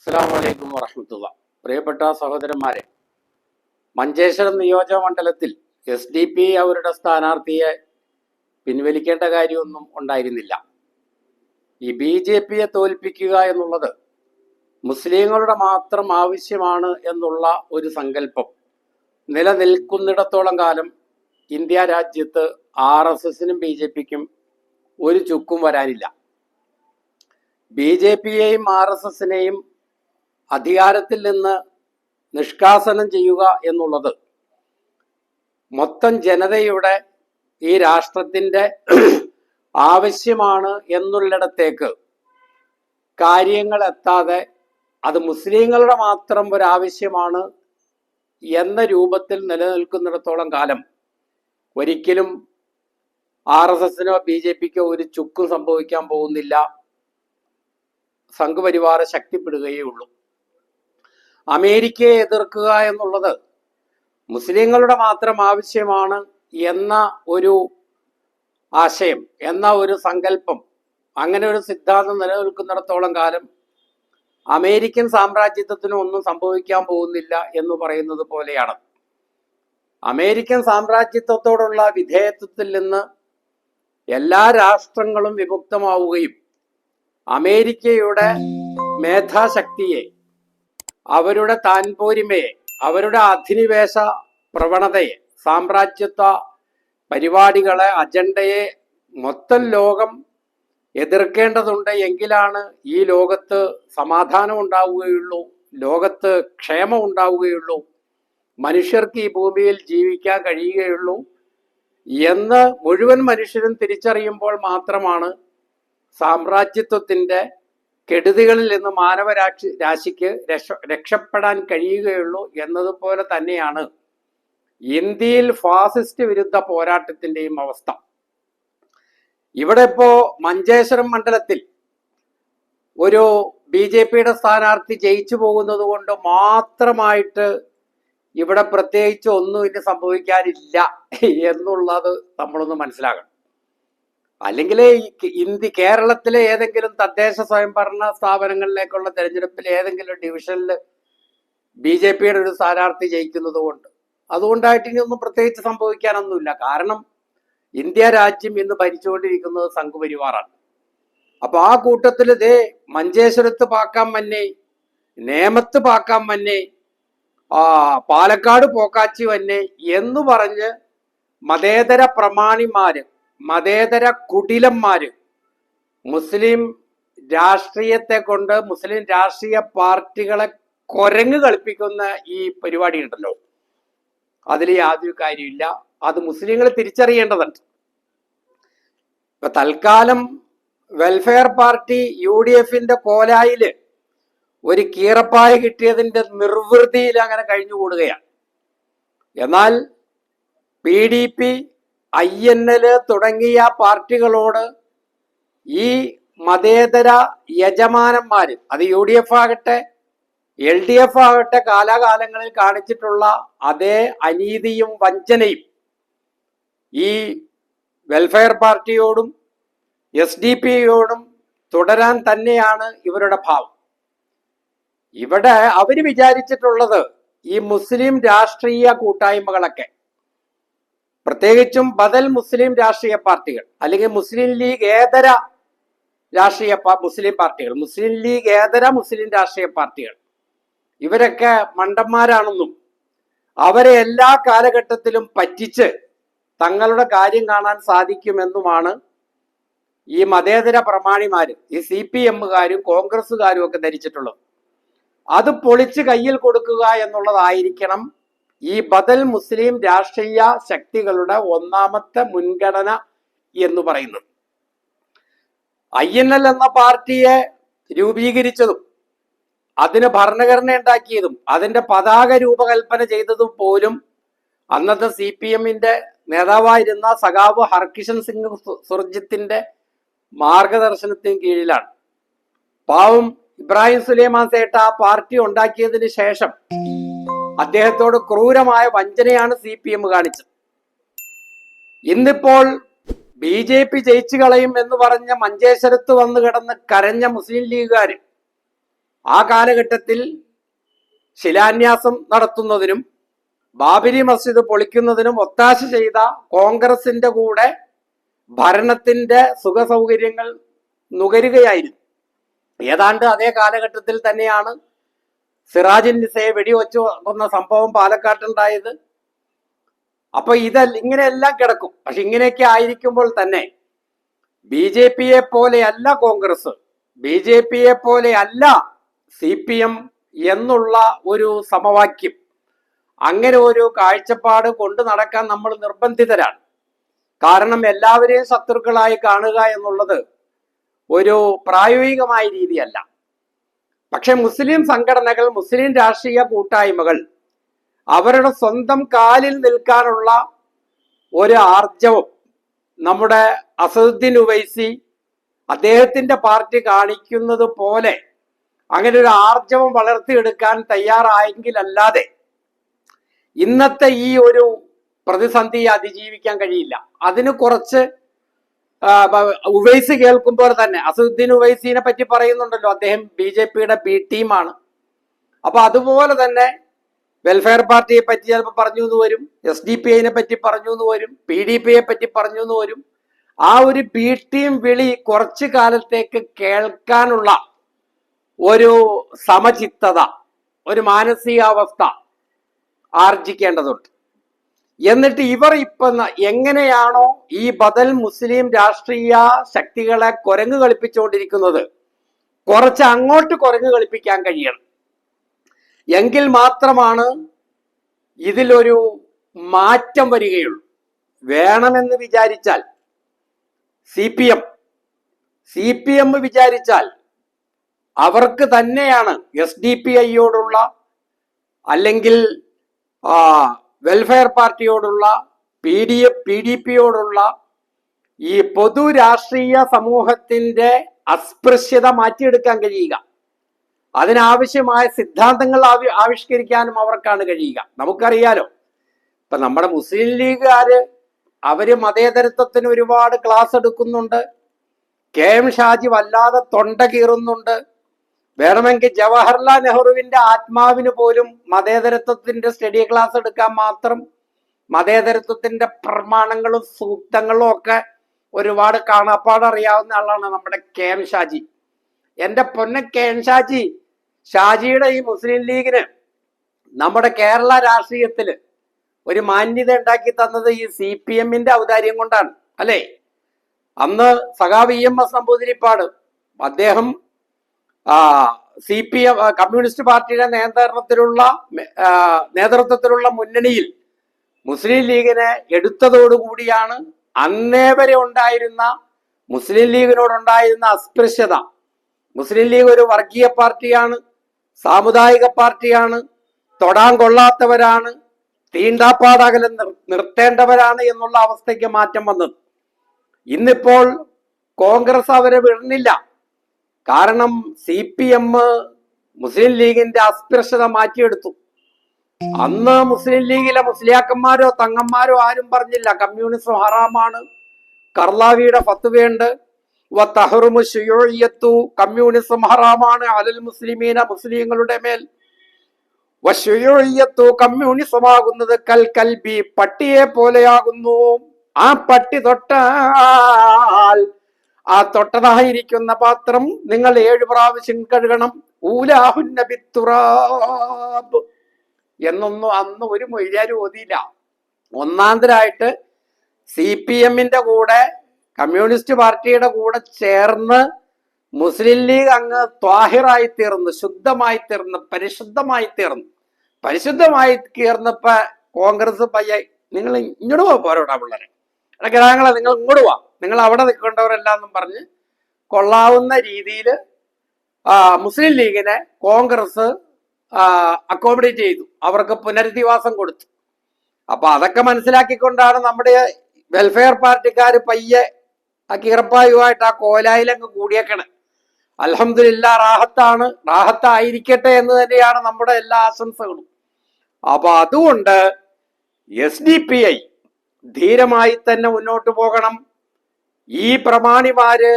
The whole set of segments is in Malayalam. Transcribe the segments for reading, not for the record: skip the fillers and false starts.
അസ്സലാമു അലൈക്കും വറഹ്മത്തുള്ള. പ്രിയപ്പെട്ട സഹോദരന്മാരെ, മഞ്ചേശ്വരം നിയോജക മണ്ഡലത്തിൽ SDP അവരുടെ സ്ഥാനാർത്ഥിയെ പിൻവലിക്കേണ്ട കാര്യമൊന്നും ഉണ്ടായിരുന്നില്ല. ഈ BJPയെ തോൽപ്പിക്കുക എന്നുള്ളത് മുസ്ലിങ്ങളുടെ മാത്രം ആവശ്യമാണ് എന്നുള്ള ഒരു സങ്കല്പം നിലനിൽക്കുന്നിടത്തോളം കാലം ഇന്ത്യ രാജ്യത്ത് RSSനും BJPക്കും ഒരു ചുക്കും വരാനില്ല. BJPയെയും RSSനെയും അധികാരത്തിൽ നിന്ന് നിഷ്കാസനം ചെയ്യുക എന്നുള്ളത് മൊത്തം ജനതയുടെ ഈ രാഷ്ട്രത്തിൻ്റെ ആവശ്യമാണ് എന്നുള്ളിടത്തേക്ക് കാര്യങ്ങൾ എത്താതെ അത് മുസ്ലിങ്ങളുടെ മാത്രം ഒരാവശ്യമാണ് എന്ന രൂപത്തിൽ നിലനിൽക്കുന്നിടത്തോളം കാലം ഒരിക്കലും RSSനോ BJPക്കോ ഒരു ചുക്കും സംഭവിക്കാൻ പോകുന്നില്ല. സംഘപരിവാര ശക്തിപ്പെടുകയേ ഉള്ളൂ. അമേരിക്കയെ എതിർക്കുക എന്നുള്ളത് മുസ്ലിങ്ങളുടെ മാത്രം ആവശ്യമാണ് എന്ന ഒരു ആശയം, എന്ന ഒരു സങ്കല്പം, അങ്ങനെ ഒരു സിദ്ധാന്തം നിലനിൽക്കുന്നിടത്തോളം കാലം അമേരിക്കൻ സാമ്രാജ്യത്വത്തിനും ഒന്നും സംഭവിക്കാൻ പോകുന്നില്ല എന്ന് പറയുന്നത് പോലെയാണ്. അമേരിക്കൻ സാമ്രാജ്യത്വത്തോടുള്ള വിധേയത്വത്തിൽ നിന്ന് എല്ലാ രാഷ്ട്രങ്ങളും വിമുക്തമാവുകയും അമേരിക്കയുടെ മേധാശക്തിയെ, അവരുടെ താൻപോരിമയെ, അവരുടെ അധിനിവേശ പ്രവണതയെ, സാമ്രാജ്യത്വ പരിപാടികളെ, അജണ്ടയെ മൊത്തം ലോകം എതിർക്കേണ്ടതുണ്ട്. എങ്കിലാണ് ഈ ലോകത്ത് സമാധാനം ഉണ്ടാവുകയുള്ളൂ, ലോകത്ത് ക്ഷേമം ഉണ്ടാവുകയുള്ളൂ, മനുഷ്യർക്ക് ഈ ഭൂമിയിൽ ജീവിക്കാൻ കഴിയുകയുള്ളൂ എന്ന് മുഴുവൻ മനുഷ്യരും തിരിച്ചറിയുമ്പോൾ മാത്രമാണ് സാമ്രാജ്യത്വത്തിൻ്റെ കെടുതികളിൽ നിന്ന് രാശിക്ക് രക്ഷപ്പെടാൻ കഴിയുകയുള്ളൂ എന്നതുപോലെ തന്നെയാണ് ഇന്ത്യയിൽ ഫാസിസ്റ്റ് വിരുദ്ധ പോരാട്ടത്തിൻ്റെയും അവസ്ഥ. ഇവിടെ ഇപ്പോൾ മഞ്ചേശ്വരം മണ്ഡലത്തിൽ ഒരു BJPയുടെ സ്ഥാനാർത്ഥി ജയിച്ചു പോകുന്നത് കൊണ്ട് മാത്രമായിട്ട് ഇവിടെ പ്രത്യേകിച്ച് ഒന്നും ഇനി സംഭവിക്കാനില്ല എന്നുള്ളത് നമ്മളൊന്ന് മനസ്സിലാക്കണം. അല്ലെങ്കിൽ കേരളത്തിലെ ഏതെങ്കിലും തദ്ദേശ സ്വയംഭരണ സ്ഥാപനങ്ങളിലേക്കുള്ള തെരഞ്ഞെടുപ്പിൽ ഏതെങ്കിലും ഡിവിഷനിൽ BJPയുടെ ഒരു സ്ഥാനാർത്ഥി ജയിക്കുന്നത് കൊണ്ട് അതുകൊണ്ടായിട്ട് ഇനി ഒന്നും പ്രത്യേകിച്ച് സംഭവിക്കാനൊന്നുമില്ല. കാരണം ഇന്ത്യ രാജ്യം ഇന്ന് ഭരിച്ചുകൊണ്ടിരിക്കുന്നത് സംഘപരിവാറാണ്. അപ്പൊ ആ കൂട്ടത്തിൽ മഞ്ചേശ്വരത്ത് പാക്കാൻ മന്നെ, നേമത്ത് പാക്കാൻ മന്നെ, പാലക്കാട് പോക്കാച്ചി വന്നെ എന്ന് പറഞ്ഞ് മതേതര പ്രമാണിമാര്, മതേതര കുടിലന്മാര് മുസ്ലിം രാഷ്ട്രീയത്തെ കൊണ്ട് മുസ്ലിം രാഷ്ട്രീയ പാർട്ടികളെ കൊരങ്ങ് കളിപ്പിക്കുന്ന ഈ പരിപാടി ഉണ്ടല്ലോ, അതിൽ യാതൊരു കാര്യമില്ല. അത് മുസ്ലിങ്ങൾ തിരിച്ചറിയേണ്ടതുണ്ട്. ഇപ്പൊ തൽക്കാലം വെൽഫെയർ പാർട്ടി UDFന്റെ കോലായില് ഒരു കീറപ്പായ കിട്ടിയതിന്റെ നിർവൃതിയിൽ അങ്ങനെ കഴിഞ്ഞുകൂടുകയാണ്. എന്നാൽ PDP, INL തുടങ്ങിയ പാർട്ടികളോട് ഈ മതേതര യജമാനന്മാര്, അത് UDF ആകട്ടെ LDF ആകട്ടെ, കാലാകാലങ്ങളിൽ കാണിച്ചിട്ടുള്ള അതേ അനീതിയും വഞ്ചനയും ഈ വെൽഫെയർ പാർട്ടിയോടും SDP-യോടും തുടരാൻ തന്നെയാണ് ഇവരുടെ ഭാവം. ഇവിടെ അവര് വിചാരിച്ചിട്ടുള്ളത് ഈ മുസ്ലിം രാഷ്ട്രീയ കൂട്ടായ്മകളൊക്കെ, പ്രത്യേകിച്ചും ബദൽ മുസ്ലിം രാഷ്ട്രീയ പാർട്ടികൾ, അല്ലെങ്കിൽ മുസ്ലിം ലീഗ് ഏതര മുസ്ലിം പാർട്ടികൾ, മുസ്ലിം ലീഗ് ഏതര മുസ്ലിം രാഷ്ട്രീയ പാർട്ടികൾ, ഇവരൊക്കെ മണ്ടന്മാരാണെന്നും അവരെ എല്ലാ കാലഘട്ടത്തിലും പറ്റിച്ച് തങ്ങളുടെ കാര്യം കാണാൻ സാധിക്കുമെന്നുമാണ് ഈ മതേതര പ്രമാണിമാര്, ഈ CPMകാരും കോൺഗ്രസ്സുകാരും ഒക്കെ ധരിച്ചിട്ടുള്ളത്. അത് പൊളിച്ച് കയ്യിൽ കൊടുക്കുക എന്നുള്ളതായിരിക്കണം ഈ ബദൽ മുസ്ലിം രാഷ്ട്രീയ ശക്തികളുടെ ഒന്നാമത്തെ മുൻഗണന എന്ന് പറയുന്നത്. INL എന്ന പാർട്ടിയെ രൂപീകരിച്ചതും അതിന് ഭരണഘടന ഉണ്ടാക്കിയതും അതിന്റെ പതാക രൂപകൽപ്പന ചെയ്തതും പോലും അന്നത്തെ CPMന്റെ നേതാവായിരുന്ന സഖാവ് ഹർകിഷൻ സിംഗ് സുർജിത്തിന്റെ മാർഗദർശനത്തിന് കീഴിലാണ്. പാവം ഇബ്രാഹിം സുലൈമാൻ സേട്ട് ആ പാർട്ടി ഉണ്ടാക്കിയതിന് ശേഷം അദ്ദേഹത്തോട് ക്രൂരമായ വഞ്ചനയാണ് CPM കാണിച്ചത്. ഇന്നിപ്പോൾ BJP ജയിച്ചു കളയും എന്ന് പറഞ്ഞ മഞ്ചേശ്വരത്ത് വന്ന് കിടന്ന് കരഞ്ഞ മുസ്ലിം ലീഗുകാർ ആ കാലഘട്ടത്തിൽ ശിലാന്യാസം നടത്തുന്നതിനും ബാബരി മസ്ജിദ് പൊളിക്കുന്നതിനും ഒത്താശ ചെയ്ത കോൺഗ്രസിന്റെ കൂടെ ഭരണത്തിന്റെ സുഖസൗകര്യങ്ങൾ നുകരുകയായിരുന്നു. ഏതാണ്ട് അതേ കാലഘട്ടത്തിൽ തന്നെയാണ് സിറാജിൻ നിസയെ വെടിവെച്ചു കൊന്ന സംഭവം പാലക്കാട്ടുണ്ടായത്. അപ്പൊ ഇങ്ങനെയെല്ലാം കിടക്കും. പക്ഷെ ഇങ്ങനെയൊക്കെ ആയിരിക്കുമ്പോൾ തന്നെ BJP-യെ പോലെയല്ല കോൺഗ്രസ്, BJP-യെ പോലെയല്ല CPM എന്നുള്ള ഒരു സമവാക്യം, അങ്ങനെ ഒരു കാഴ്ചപ്പാട് കൊണ്ടു നടക്കാൻ നമ്മൾ നിർബന്ധിതരാണ്. കാരണം എല്ലാവരെയും ശത്രുക്കളായി കാണുക എന്നുള്ളത് ഒരു പ്രായോഗികമായ രീതിയല്ല. പക്ഷെ മുസ്ലിം സംഘടനകൾ, മുസ്ലിം രാഷ്ട്രീയ കൂട്ടായ്മകൾ അവരുടെ സ്വന്തം കാലിൽ നിൽക്കാനുള്ള ഒരു ആർജവം നമ്മുടെ അസദുദ്ദീൻ ഉവൈസി അദ്ദേഹത്തിന്റെ പാർട്ടി കാണിക്കുന്നത് പോലെ അങ്ങനെ ഒരു ആർജവം വളർത്തിയെടുക്കാൻ തയ്യാറായെങ്കിലല്ലാതെ ഇന്നത്തെ ഈ ഒരു പ്രതിസന്ധിയെ അതിജീവിക്കാൻ കഴിയില്ല. അതിന് കുറച്ച് ഉവൈസി കേൾക്കുമ്പോൾ തന്നെ അസദുദ്ദീൻ ഉവൈസിനെ പറ്റി പറയുന്നുണ്ടല്ലോ, അദ്ദേഹം BJP-യുടെ B ടീമാണ്. അപ്പൊ അതുപോലെ തന്നെ വെൽഫെയർ പാർട്ടിയെ പറ്റി ചിലപ്പോൾ പറഞ്ഞു എന്ന് വരും, SDPI-നെ പറ്റി പറഞ്ഞു എന്ന് വരും, PDP-യെ പറ്റി പറഞ്ഞു എന്ന് വരും. ആ ഒരു B ടീം വിളി കുറച്ചു കാലത്തേക്ക് കേൾക്കാനുള്ള ഒരു സമചിത്തത, ഒരു മാനസികാവസ്ഥ ആർജിക്കേണ്ടതുണ്ട്. എന്നിട്ട് ഇവർ എങ്ങനെയാണോ ഈ ബദൽ മുസ്ലിം രാഷ്ട്രീയ ശക്തികളെ കുരങ്ങ് കളിപ്പിച്ചുകൊണ്ടിരിക്കുന്നത്, കുറച്ച് അങ്ങോട്ട് കുരങ്ങ് കളിപ്പിക്കാൻ കഴിയണം. എങ്കിൽ മാത്രമാണ് ഇതിലൊരു മാറ്റം വരികയുള്ളൂ. വേണമെന്ന് വിചാരിച്ചാൽ CPM വിചാരിച്ചാൽ അവർക്ക് തന്നെയാണ് SDPI-യോടുള്ള അല്ലെങ്കിൽ വെൽഫെയർ പാർട്ടിയോടുള്ള PDP-യോടുള്ള ഈ പൊതു രാഷ്ട്രീയ സമൂഹത്തിന്റെ അസ്പൃശ്യത മാറ്റിയെടുക്കാൻ കഴിയുക. അതിനാവശ്യമായ സിദ്ധാന്തങ്ങൾ ആവിഷ്കരിക്കാനും അവർക്കാണ് കഴിയുക. നമുക്കറിയാലോ, ഇപ്പൊ നമ്മുടെ മുസ്ലിം ലീഗുകാര് അവര് മതേതരത്വത്തിന് ഒരുപാട് ക്ലാസ് എടുക്കുന്നുണ്ട്. KM ഷാജി വല്ലാതെ തൊണ്ട കീറുന്നുണ്ട്. വേണമെങ്കിൽ ജവഹർലാൽ നെഹ്റുവിന്റെ ആത്മാവിന് പോലും മതേതരത്വത്തിന്റെ സ്റ്റഡി ക്ലാസ് എടുക്കാൻ മാത്രം മതേതരത്വത്തിന്റെ പ്രമാണങ്ങളും സൂക്തങ്ങളും ഒക്കെ ഒരുപാട് കാണാപ്പാടറിയാവുന്ന ആളാണ് നമ്മുടെ KM ഷാജി. എന്റെ പൊന്ന KM ഷാജിയുടെ ഈ മുസ്ലിം ലീഗിന് നമ്മുടെ കേരള രാഷ്ട്രീയത്തില് ഒരു മാന്യത ഉണ്ടാക്കി തന്നത് ഈ CPM-ന്റെ ഔദാര്യം കൊണ്ടാണ്, അല്ലേ? അന്ന് സഖാവ് EMS നമ്പൂതിരിപ്പാട് അദ്ദേഹം CPM കമ്മ്യൂണിസ്റ്റ് പാർട്ടിയുടെ നേതൃത്വത്തിലുള്ള മുന്നണിയിൽ മുസ്ലിം ലീഗിനെ എടുത്തതോടുകൂടിയാണ് അന്നേ വരെ ഉണ്ടായിരുന്ന മുസ്ലിം ലീഗിനോടുണ്ടായിരുന്ന അസ്പൃശ്യത, മുസ്ലിം ലീഗ് ഒരു വർഗീയ പാർട്ടിയാണ്, സാമുദായിക പാർട്ടിയാണ്, തൊടാൻ കൊള്ളാത്തവരാണ്, തീണ്ടാപ്പാടകലം നിർത്തേണ്ടവരാണ് എന്നുള്ള അവസ്ഥയ്ക്ക് മാറ്റം വന്നത്. ഇന്നിപ്പോൾ കോൺഗ്രസ് അവരെ വിടുന്നില്ല. കാരണം CPM മുസ്ലിം ലീഗിന്റെ അസ്പൃശ്യത മാറ്റിയെടുത്തു. അന്ന് മുസ്ലിം ലീഗിലെ മുസ്ലിയാക്കന്മാരോ തങ്ങന്മാരോ ആരും പറഞ്ഞില്ല കമ്മ്യൂണിസം ഹറാമാണ്, കർലാവിയുടെ ഫത്വയുണ്ട്, കമ്മ്യൂണിസം ഹറാമാണ് അലൽ മുസ്ലിമീന, മുസ്ലിങ്ങളുടെ മേൽ, കമ്മ്യൂണിസമാകുന്നത് കൽ കൽബി, പട്ടിയെ പോലെയാകുന്നു. ആ പട്ടി തൊട്ടാൽ ആ തൊട്ടതായിരിക്കുന്ന പാത്രം നിങ്ങൾ 7 പ്രാവശ്യം കഴുകണം. ഊലാഹുന്നബിത്തുറാബ് എന്നൊന്നും അന്ന് ഒരു മൊയ്യാരും ഓതിയില്ല. ഒന്നാന്തരായിട്ട് CPM-ന്റെ കൂടെ കമ്മ്യൂണിസ്റ്റ് പാർട്ടിയുടെ കൂടെ ചേർന്ന് മുസ്ലിം ലീഗ് അങ്ങ് ത്വാഹിറായി തീർന്നു, ശുദ്ധമായി തീർന്നു, പരിശുദ്ധമായി തീർന്നപ്പോ കോൺഗ്രസ് പയ്യ നിങ്ങൾ ഇങ്ങോട്ട് പോരോടാ പിള്ളേരെ, ഗ്രാഹങ്ങളെ നിങ്ങൾ ഇങ്ങോട്ട് പോവാ, നിങ്ങൾ അവിടെ നിൽക്കേണ്ടവരെല്ലാന്നും പറഞ്ഞ് കൊള്ളാവുന്ന രീതിയിൽ മുസ്ലിം ലീഗിനെ കോൺഗ്രസ് അക്കോമഡേറ്റ് ചെയ്തു, അവർക്ക് പുനരധിവാസം കൊടുത്തു. അപ്പൊ അതൊക്കെ മനസ്സിലാക്കിക്കൊണ്ടാണ് നമ്മുടെ വെൽഫെയർ പാർട്ടിക്കാർ പയ്യെ ആ കീറപ്പായുമായിട്ട് ആ കോലായിലങ്ങ് കൂടിയേക്കണേ. അൽഹംദുലില്ലാ, റാഹത്തായിരിക്കട്ടെ എന്ന് തന്നെയാണ് നമ്മുടെ എല്ലാ ആശംസകളും. അപ്പൊ അതുകൊണ്ട് SDPI ധീരമായി തന്നെ മുന്നോട്ട് പോകണം. ഈ പ്രമാണിമാര്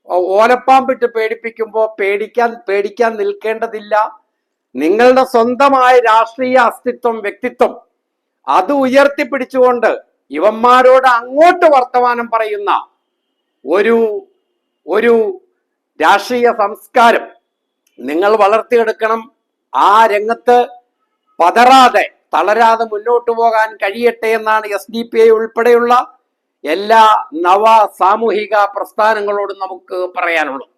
ഓലപ്പാമ്പിട്ട് പേടിപ്പിക്കുമ്പോൾ പേടിക്കാൻ നിൽക്കേണ്ടതില്ല. നിങ്ങളുടെ സ്വന്തമായ രാഷ്ട്രീയ അസ്തിത്വം, വ്യക്തിത്വം അത് ഉയർത്തിപ്പിടിച്ചുകൊണ്ട് ഇവന്മാരോട് അങ്ങോട്ട് വർത്തമാനം പറയുന്ന ഒരു രാഷ്ട്രീയ സംസ്കാരം നിങ്ങൾ വളർത്തിയെടുക്കണം. ആ രംഗത്ത് പതറാതെ തളരാതെ മുന്നോട്ട് പോകാൻ കഴിയട്ടെ എന്നാണ് SDPI ഉൾപ്പെടെയുള്ള എല്ലാ നവ സാമൂഹിക പ്രസ്ഥാനങ്ങളോടും നമുക്ക് പറയാനുള്ളത്.